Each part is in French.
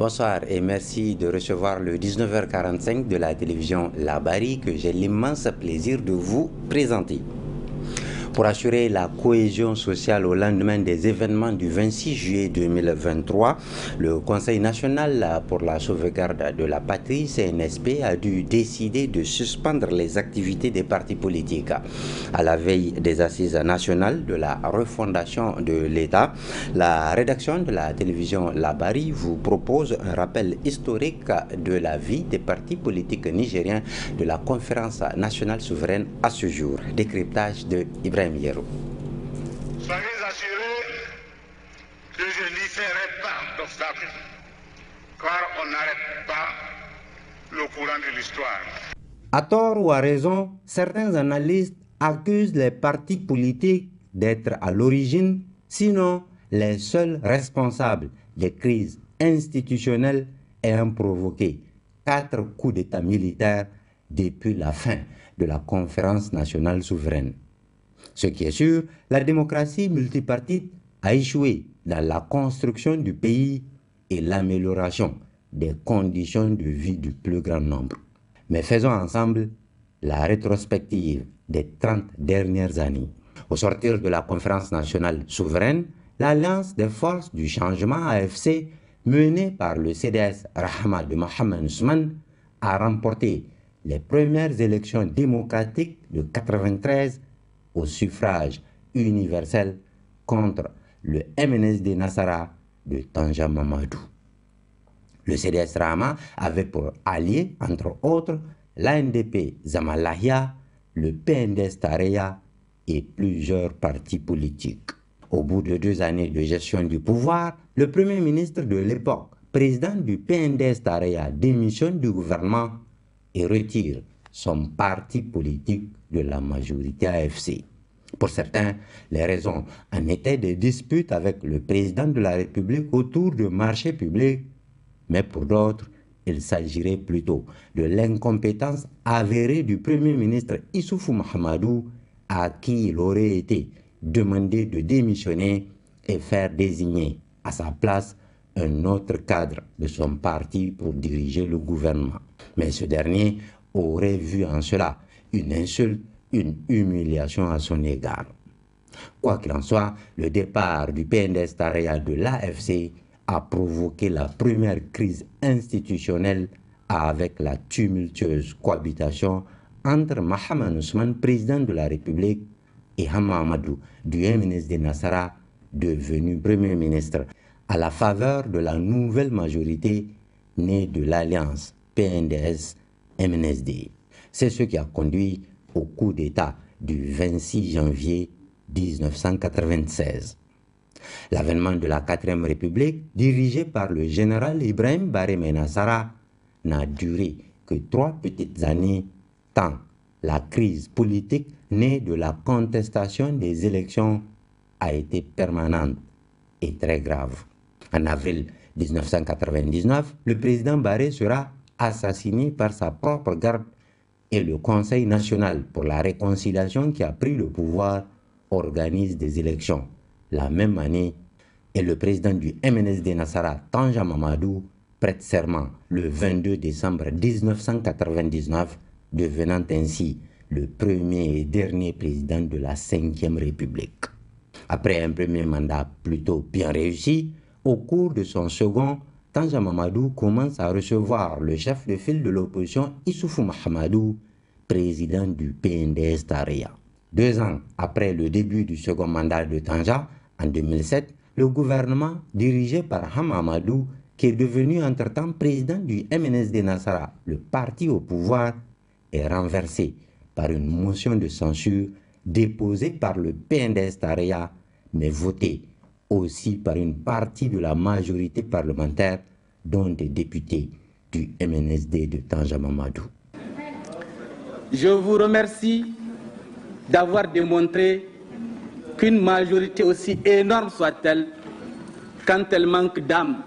Bonsoir et merci de recevoir le 19h45 de la télévision La Barry que j'ai l'immense plaisir de vous présenter. Pour assurer la cohésion sociale au lendemain des événements du 26 juillet 2023, le Conseil national pour la sauvegarde de la patrie, CNSP, a dû décider de suspendre les activités des partis politiques. À la veille des assises nationales de la refondation de l'État, la rédaction de la télévision La Barry vous propose un rappel historique de la vie des partis politiques nigériens de la conférence nationale souveraine à ce jour. Décryptage de Ibrahim Yero. Soyez assurés que je n'y ferai pas d'obstacle, car on n'arrête pas le courant de l'histoire. À tort ou à raison, certains analystes accusent les partis politiques d'être à l'origine, sinon les seuls responsables des crises institutionnelles ayant provoqué 4 coups d'État militaires depuis la fin de la conférence nationale souveraine. Ce qui est sûr, la démocratie multipartite a échoué dans la construction du pays et l'amélioration des conditions de vie du plus grand nombre. Mais faisons ensemble la rétrospective des 30 dernières années. Au sortir de la conférence nationale souveraine, l'Alliance des forces du changement AFC, menée par le CDS Rahma de Mohamed Ousmane, a remporté les premières élections démocratiques de 1993 au suffrage universel contre le MNSD Nassara de Tanja Mamadou. Le CDS Rahma avait pour alliés, entre autres, l'ANDP Zamalahia, le PNDS Tareya et plusieurs partis politiques. Au bout de 2 années de gestion du pouvoir, le premier ministre de l'époque, président du PNDS Tareya, démissionne du gouvernement et retire son parti politique de la majorité AFC. Pour certains, les raisons en étaient des disputes avec le président de la République autour de marchés publics, mais pour d'autres, il s'agirait plutôt de l'incompétence avérée du Premier ministre Issoufou Mahamadou, à qui il aurait été demandé de démissionner et faire désigner à sa place un autre cadre de son parti pour diriger le gouvernement. Mais ce dernier aurait vu en cela une insulte, une humiliation à son égard. Quoi qu'il en soit, le départ du PNDS Tareya de l'AFC a provoqué la première crise institutionnelle avec la tumultueuse cohabitation entre Mohamed Ousmane, président de la République, et Hama Amadou du MNSD Nassara, devenu Premier ministre, à la faveur de la nouvelle majorité née de l'alliance PNDS-MNSD. C'est ce qui a conduit au coup d'État du 26 janvier 1996. L'avènement de la 4e République, dirigée par le général Ibrahim Baré Nassara, n'a duré que 3 petites années, tant la crise politique née de la contestation des élections a été permanente et très grave. En avril 1999, le président Baré sera assassiné par sa propre garde et le Conseil national pour la réconciliation qui a pris le pouvoir organise des élections la même année et le président du MNSD Nassara, Tanja Mamadou, prête serment le 22 décembre 1999, devenant ainsi le premier et dernier président de la 5e République. Après un premier mandat plutôt bien réussi, au cours de son second, Tanja Mamadou commence à recevoir le chef de file de l'opposition Issoufou Mahamadou, président du PNDS Tareya. 2 ans après le début du second mandat de Tanja, en 2007, le gouvernement dirigé par Hama Amadou, qui est devenu entre-temps président du MNSD Nassara, le parti au pouvoir, est renversé par une motion de censure déposée par le PNDS Tareya, mais votée aussi par une partie de la majorité parlementaire, dont des députés du MNSD de Tanja Mamadou. Je vous remercie d'avoir démontré qu'une majorité aussi énorme soit-elle, quand elle manque d'âme,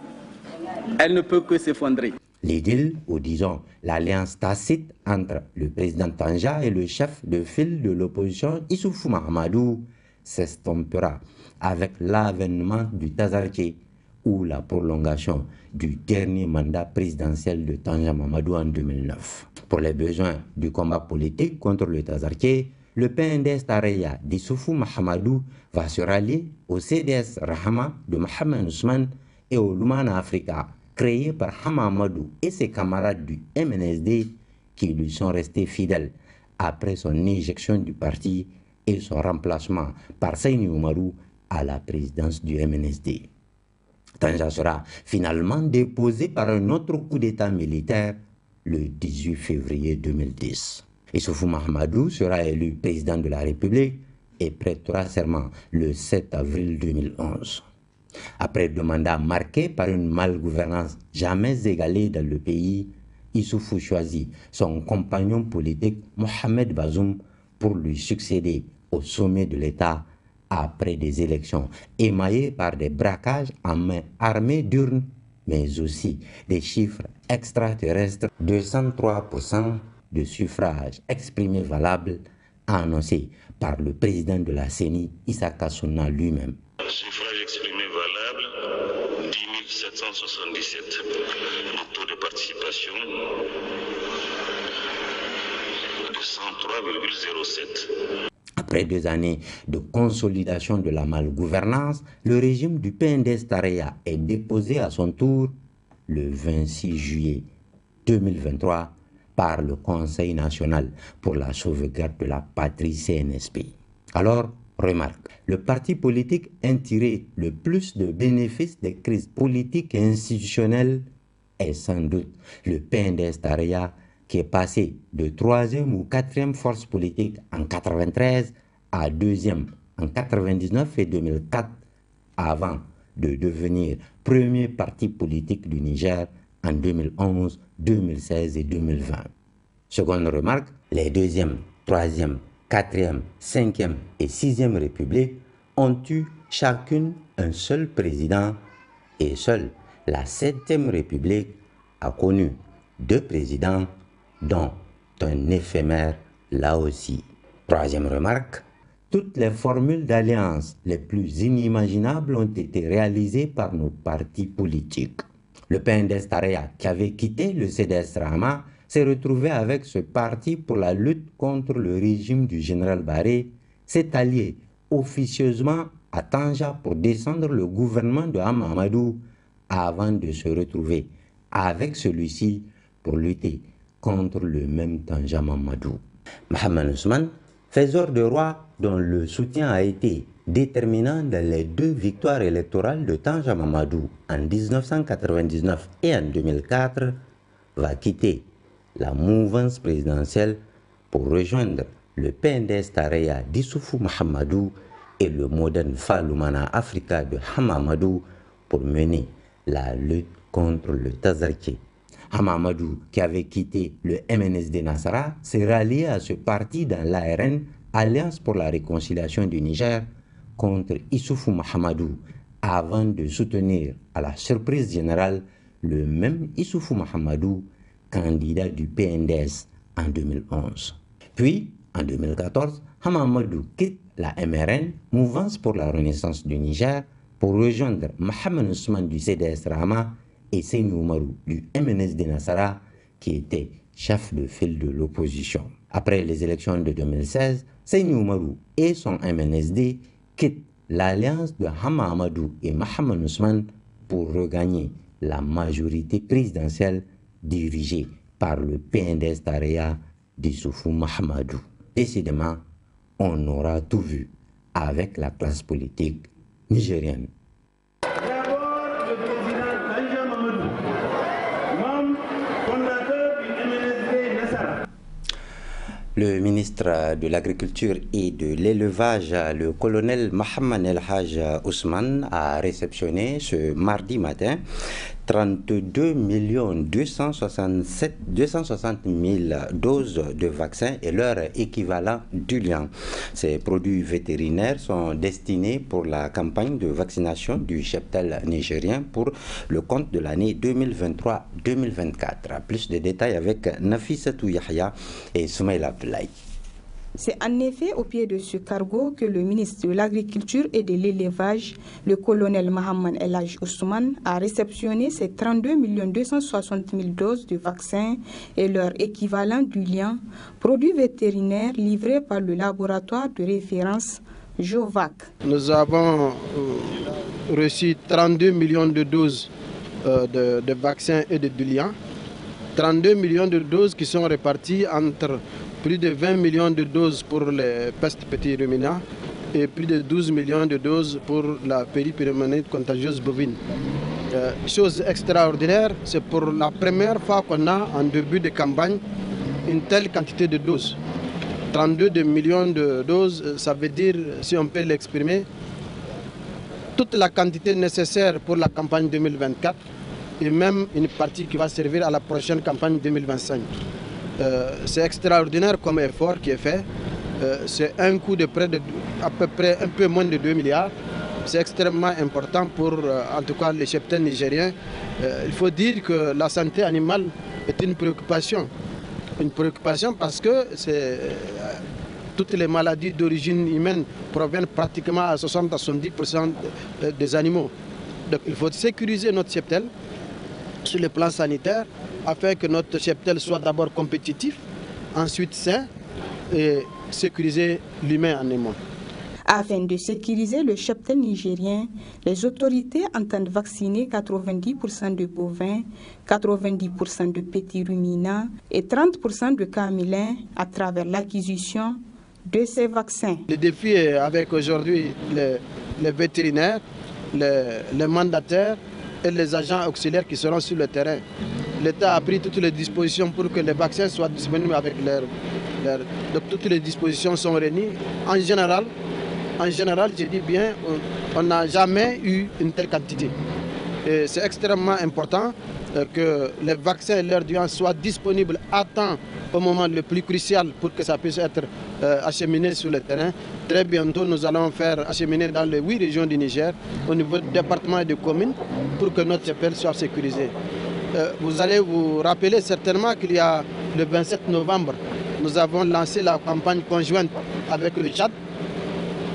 elle ne peut que s'effondrer. L'idylle, ou disons l'alliance tacite entre le président Tanja et le chef de file de l'opposition Issoufou Mahamadou, s'estompera avec l'avènement du Tazarké, ou la prolongation du dernier mandat présidentiel de Tanja Mamadou en 2009. Pour les besoins du combat politique contre le Tazarké, le PNDS Tareya d'Issoufou Mahamadou va se rallier au CDS Rahama de Mohamed Ousmane et au Lumana Africa, créé par Hamamadou et ses camarades du MNSD qui lui sont restés fidèles après son éjection du parti et son remplacement par Seyni Oumarou à la présidence du MNSD. Tanja sera finalement déposé par un autre coup d'État militaire le 18 février 2010. Issoufou Mahamadou sera élu président de la République et prêtera serment le 7 avril 2011. Après 2 mandats marqués par une malgouvernance jamais égalée dans le pays, Issoufou choisit son compagnon politique Mohamed Bazoum pour lui succéder au sommet de l'État après des élections émaillées par des braquages en main armée d'urnes, mais aussi des chiffres extraterrestres de 103% de suffrages exprimés valables annoncés par le président de la CENI, Issa Kassouna lui-même. Suffrage exprimé valable, 10 777. Le taux de participation de 103,07. Après 2 années de consolidation de la malgouvernance, le régime du PNDS Tareya est déposé à son tour le 26 juillet 2023 par le Conseil national pour la sauvegarde de la patrie CNSP. Alors, remarque, le parti politique a tiré le plus de bénéfices des crises politiques et institutionnelles est sans doute le PNDS Tareya qui est passé de 3e ou 4e force politique en 1993 à 2e en 1999 et 2004 avant de devenir premier parti politique du Niger en 2011, 2016 et 2020. Seconde remarque, les 2e, 3e, 4e, 5e et 6e républiques ont eu chacune un seul président et seule la 7e république a connu 2 présidents dont un éphémère là aussi. Troisième remarque, toutes les formules d'alliance les plus inimaginables ont été réalisées par nos partis politiques. Le PNDS Tareya, qui avait quitté le CDS Rahama, s'est retrouvé avec ce parti pour la lutte contre le régime du général Barré, s'est allié officieusement à Tanja pour descendre le gouvernement de Hamamadou avant de se retrouver avec celui-ci pour lutter contre le même Tanja Mamadou. Mohamed Ousmane, faiseur de roi dont le soutien a été déterminant dans les 2 victoires électorales de Tanja Mamadou en 1999 et en 2004, va quitter la mouvance présidentielle pour rejoindre le PNDS Tareya d'Issoufou Mahamadou et le moderne Falumana Africa de Hamamadou pour mener la lutte contre le Tazarké. Hamamadou, qui avait quitté le MNSD Nassara, s'est rallié à ce parti dans l'ARN, Alliance pour la réconciliation du Niger, contre Issoufou Mahamadou, avant de soutenir à la surprise générale le même Issoufou Mahamadou, candidat du PNDS en 2011. Puis, en 2014, Hamamadou quitte la MRN, Mouvance pour la Renaissance du Niger, pour rejoindre Mohamed Ousmane du CDS Rahama et Seyni Oumarou du MNSD Nassara, qui était chef de file de l'opposition. Après les élections de 2016, Seyni Oumarou et son MNSD quittent l'alliance de Hamamadou et Mohamed Ousmane pour regagner la majorité présidentielle dirigée par le PNDS Tareya d'Issoufou Mahamadou. Décidément, on aura tout vu avec la classe politique nigérienne. D'abord, le président Tanja Mamadou, membre fondateur du MNSD Nassara. Le ministre de l'Agriculture et de l'Élevage, le colonel Mohamed El Haj Ousmane, a réceptionné ce mardi matin 32 260 000 doses de vaccins et leur équivalent diluant. Ces produits vétérinaires sont destinés pour la campagne de vaccination du cheptel nigérien pour le compte de l'année 2023-2024. Plus de détails avec Nafissatou Yahya et Soumaïla Abdoulaye. C'est en effet au pied de ce cargo que le ministre de l'Agriculture et de l'Élevage, le colonel Mohamed El Hadj Ousmane, a réceptionné ces 32 260 000 doses de vaccins et leur équivalent du lien, produit vétérinaire livré par le laboratoire de référence Jovac. Nous avons reçu 32 millions de doses de vaccins et de liens. 32 millions de doses qui sont réparties entre plus de 20 millions de doses pour les pestes petits ruminants et plus de 12 millions de doses pour la péripneumonite contagieuse bovine. Chose extraordinaire, c'est pour la première fois qu'on a en début de campagne une telle quantité de doses. 32 millions de doses, ça veut dire, si on peut l'exprimer, toute la quantité nécessaire pour la campagne 2024 et même une partie qui va servir à la prochaine campagne 2025. C'est extraordinaire comme effort qui est fait. C'est un coût de près de à peu près un peu moins de 2 milliards. C'est extrêmement important pour en tout cas les cheptels nigériens. Il faut dire que la santé animale est une préoccupation. Une préoccupation parce que toutes les maladies d'origine humaine proviennent pratiquement à 60 à 70% des animaux. Donc il faut sécuriser notre cheptel sur le plan sanitaire afin que notre cheptel soit d'abord compétitif, ensuite sain et sécuriser l'humain en aimant. Afin de sécuriser le cheptel nigérien, les autorités entendent vacciner 90% de bovins, 90% de petits ruminants et 30% de camélins à travers l'acquisition de ces vaccins. Le défi est avec aujourd'hui les vétérinaires, les mandataires et les agents auxiliaires qui seront sur le terrain. L'État a pris toutes les dispositions pour que les vaccins soient disponibles avec donc toutes les dispositions sont réunies. En général, je dis bien, on n'a jamais eu une telle quantité. C'est extrêmement important que les vaccins et leurs doses soient disponibles à temps au moment le plus crucial pour que ça puisse être acheminé sur le terrain. Très bientôt, nous allons faire acheminer dans les 8 régions du Niger, au niveau du département et des communes, pour que notre cheptel soit sécurisé. Vous allez vous rappeler certainement qu'il y a le 27 novembre, nous avons lancé la campagne conjointe avec le Tchad.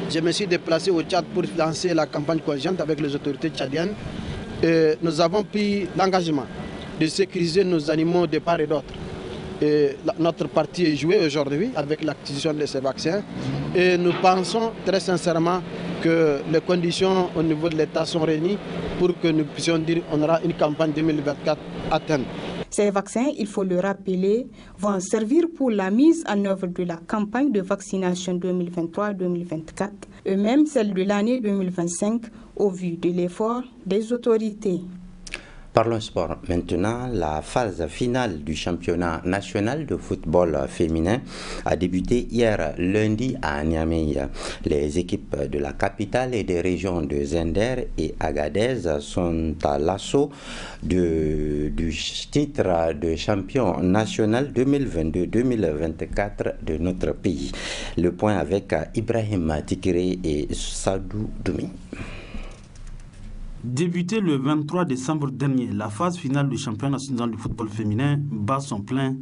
Je me suis déplacé au Tchad pour lancer la campagne conjointe avec les autorités tchadiennes. Et nous avons pris l'engagement de sécuriser nos animaux de part et d'autre. Et notre partie est jouée aujourd'hui avec l'acquisition de ces vaccins. Et nous pensons très sincèrement que les conditions au niveau de l'État sont réunies pour que nous puissions dire qu'on aura une campagne 2024 atteinte. Ces vaccins, il faut le rappeler, vont servir pour la mise en œuvre de la campagne de vaccination 2023-2024 et même celle de l'année 2025 au vu de l'effort des autorités. Parlons sport maintenant. La phase finale du championnat national de football féminin a débuté hier lundi à Niamey. Les équipes de la capitale et des régions de Zender et Agadez sont à l'assaut du titre de champion national 2022-2024 de notre pays. Le point avec Ibrahim Tikiré et Sadou Doumi. Débuté le 23 décembre dernier, la phase finale du championnat national de football féminin bat son plein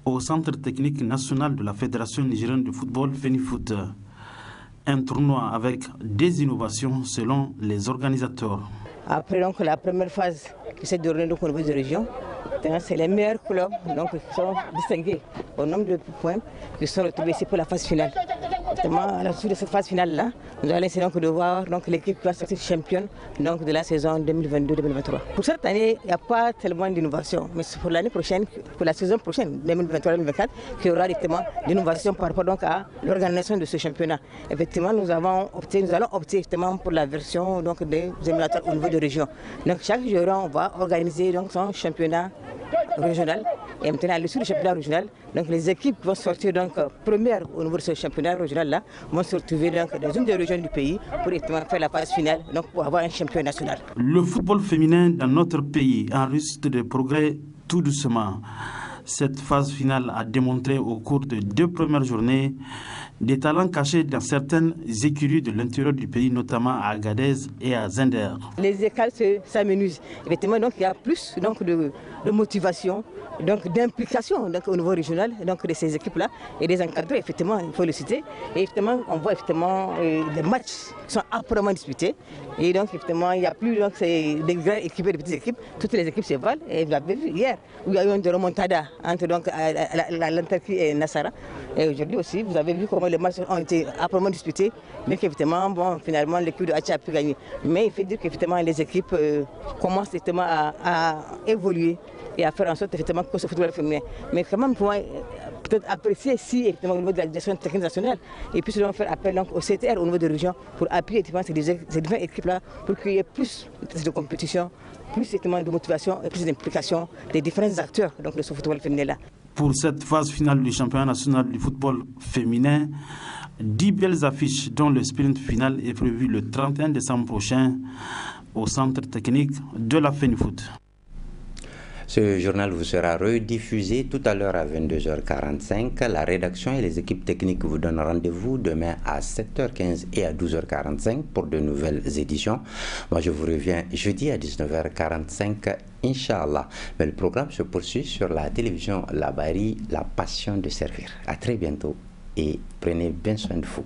au centre technique national de la Fédération nigérienne de football FENIFOOT. Un tournoi avec des innovations selon les organisateurs. Après donc, la première phase qui s'est déroulée au niveau des régions, c'est les meilleurs clubs donc, qui sont distingués au nombre de points qui sont retrouvés ici pour la phase finale. Justement, à la suite de cette phase finale-là, nous allons essayer donc de voir l'équipe qui va sortir championne donc, de la saison 2022-2023. Pour cette année, il n'y a pas tellement d'innovation, mais c'est pour l'année prochaine, pour la saison prochaine, 2023-2024, qu'il y aura directement d'innovation par rapport donc, à l'organisation de ce championnat. Effectivement, nous allons opter justement pour la version donc, des émulateurs au niveau de région. Donc chaque jour, on va organiser donc, son championnat régional. Et maintenant, à l'issue du championnat régional, donc les équipes vont sortir donc premières au niveau de ce championnat régional-là, vont se retrouver donc dans une des régions du pays pour faire la phase finale, donc pour avoir un champion national. Le football féminin dans notre pays enregistre des progrès tout doucement. Cette phase finale a démontré au cours de 2 premières journées des talents cachés dans certaines écuries de l'intérieur du pays, notamment à Agadez et à Zender. Les écoles s'amenuisent. Effectivement, donc, il y a plus donc, de motivation, d'implication au niveau régional de ces équipes-là et des encadrés, effectivement, il faut le citer. Et effectivement, on voit effectivement des matchs qui sont âprement disputés. Et donc, effectivement, il n'y a plus des grandes équipes et des petites équipes. Toutes les équipes se valent. Et vous l'avez vu hier, où il y a eu une remontada entre l'Antarctique et Nassara. Et aujourd'hui aussi, vous avez vu comment les matchs ont été âprement disputés. Mais qu'effectivement, bon, finalement, l'équipe de Hacha a pu gagner. Mais il faut dire qu'effectivement, les équipes commencent effectivement à évoluer et à faire en sorte effectivement que ce football féminin. Mais quand même, pour peut-être apprécier si effectivement au niveau de la direction technique nationale, et puis nous faire appel donc, au CTR au niveau des régions pour appuyer effectivement ces différentes équipes-là pour qu'il y ait plus de compétition, plus effectivement de motivation et plus d'implication des différents acteurs donc, de ce football féminin-là. Pour cette phase finale du championnat national du football féminin, 10 belles affiches dont le sprint final est prévu le 31 décembre prochain au centre technique de la FENIFOOT. Ce journal vous sera rediffusé tout à l'heure à 22h45. La rédaction et les équipes techniques vous donnent rendez-vous demain à 7h15 et à 12h45 pour de nouvelles éditions. Moi, je vous reviens jeudi à 19h45, Inch'Allah. Mais le programme se poursuit sur la télévision Labari, la passion de servir. À très bientôt et prenez bien soin de vous.